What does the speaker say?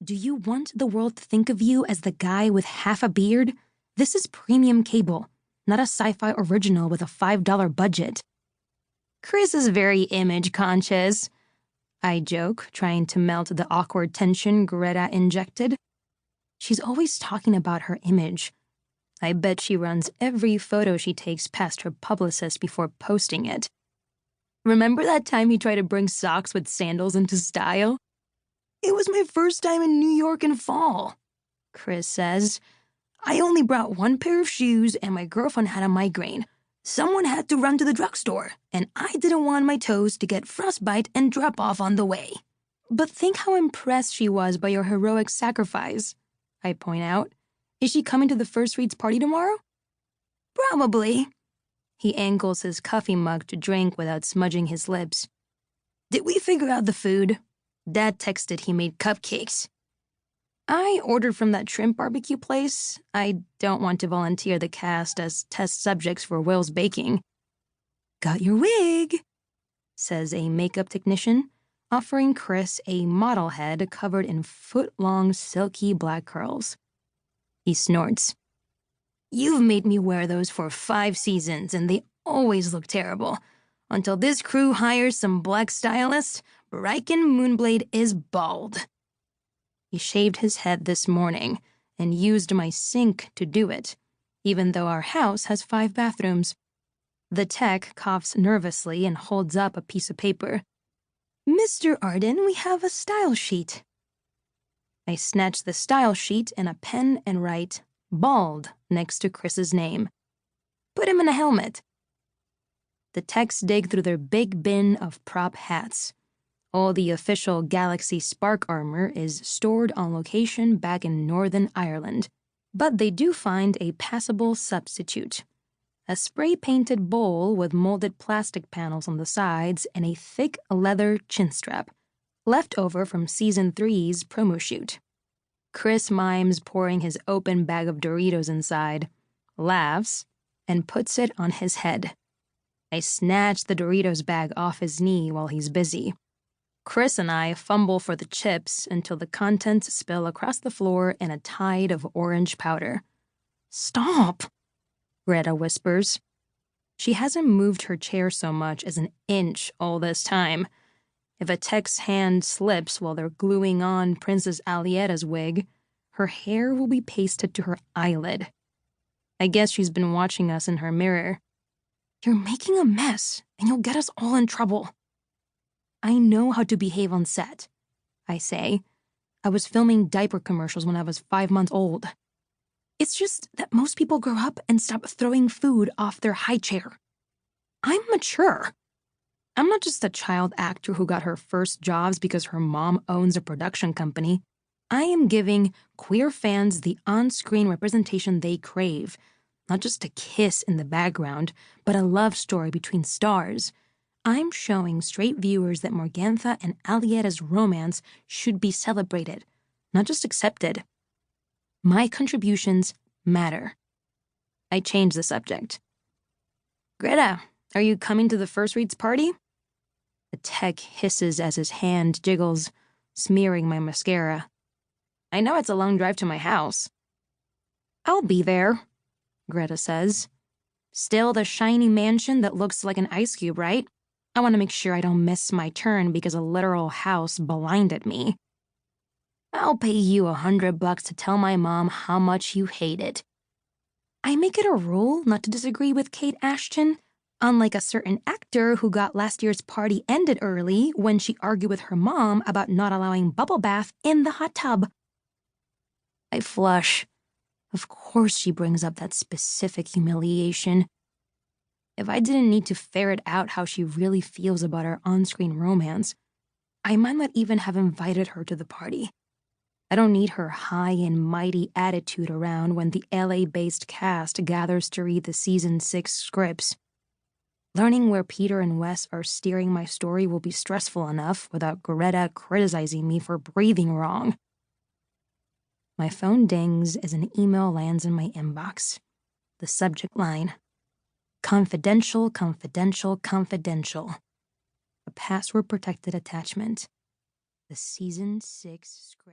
Do you want the world to think of you as the guy with half a beard? This is premium cable, not a sci-fi original with a $5 budget. Chris is very image-conscious, I joke, trying to melt the awkward tension Greta injected. She's always talking about her image. I bet she runs every photo she takes past her publicist before posting it. Remember that time he tried to bring socks with sandals into style? It was my first time in New York in fall, Chris says. I only brought one pair of shoes and my girlfriend had a migraine. Someone had to run to the drugstore, and I didn't want my toes to get frostbite and drop off on the way. But think how impressed she was by your heroic sacrifice, I point out. Is she coming to the first reads party tomorrow? Probably. He angles his coffee mug to drink without smudging his lips. Did we figure out the food? Dad texted he made cupcakes. I ordered from that shrimp barbecue place. I don't want to volunteer the cast as test subjects for Will's baking. Got your wig, says a makeup technician, offering Chris a model head covered in foot-long silky black curls. He snorts. You've made me wear those for 5 seasons, and they always look terrible. Until this crew hires some black stylists, Bryken Moonblade is bald. He shaved his head this morning and used my sink to do it, even though our house has 5 bathrooms. The tech coughs nervously and holds up a piece of paper. Mr. Arden, we have a style sheet. I snatch the style sheet and a pen and write, bald, next to Chris's name. Put him in a helmet. The techs dig through their big bin of prop hats. All the official Galaxy Spark armor is stored on location back in Northern Ireland, but they do find a passable substitute. A spray-painted bowl with molded plastic panels on the sides and a thick leather chin strap, left over from Season 3's promo shoot. Chris mimes pouring his open bag of Doritos inside, laughs, and puts it on his head. I snatch the Doritos bag off his knee while he's busy. Chris and I fumble for the chips until the contents spill across the floor in a tide of orange powder. Stop, Greta whispers. She hasn't moved her chair so much as an inch all this time. If a tech's hand slips while they're gluing on Princess Alietta's wig, her hair will be pasted to her eyelid. I guess she's been watching us in her mirror. You're making a mess, and you'll get us all in trouble. I know how to behave on set, I say. I was filming diaper commercials when I was 5 months old. It's just that most people grow up and stop throwing food off their high chair. I'm mature. I'm not just a child actor who got her first jobs because her mom owns a production company. I am giving queer fans the on-screen representation they crave, not just a kiss in the background, but a love story between stars. I'm showing straight viewers that Morgantha and Alietta's romance should be celebrated, not just accepted. My contributions matter. I change the subject. Greta, are you coming to the first reads party? The tech hisses as his hand jiggles, smearing my mascara. I know it's a long drive to my house. I'll be there, Greta says. Still the shiny mansion that looks like an ice cube, right? I want to make sure I don't miss my turn because a literal house blinded me. I'll pay you $100 to tell my mom how much you hate it. I make it a rule not to disagree with Kate Ashton, unlike a certain actor who got last year's party ended early when she argued with her mom about not allowing bubble bath in the hot tub. I flush. Of course she brings up that specific humiliation. If I didn't need to ferret out how she really feels about our on-screen romance, I might not even have invited her to the party. I don't need her high and mighty attitude around when the LA-based cast gathers to read the Season 6 scripts. Learning where Peter and Wes are steering my story will be stressful enough without Greta criticizing me for breathing wrong. My phone dings as an email lands in my inbox. The subject line: Confidential, confidential, confidential. A password-protected attachment. The Season 6 script.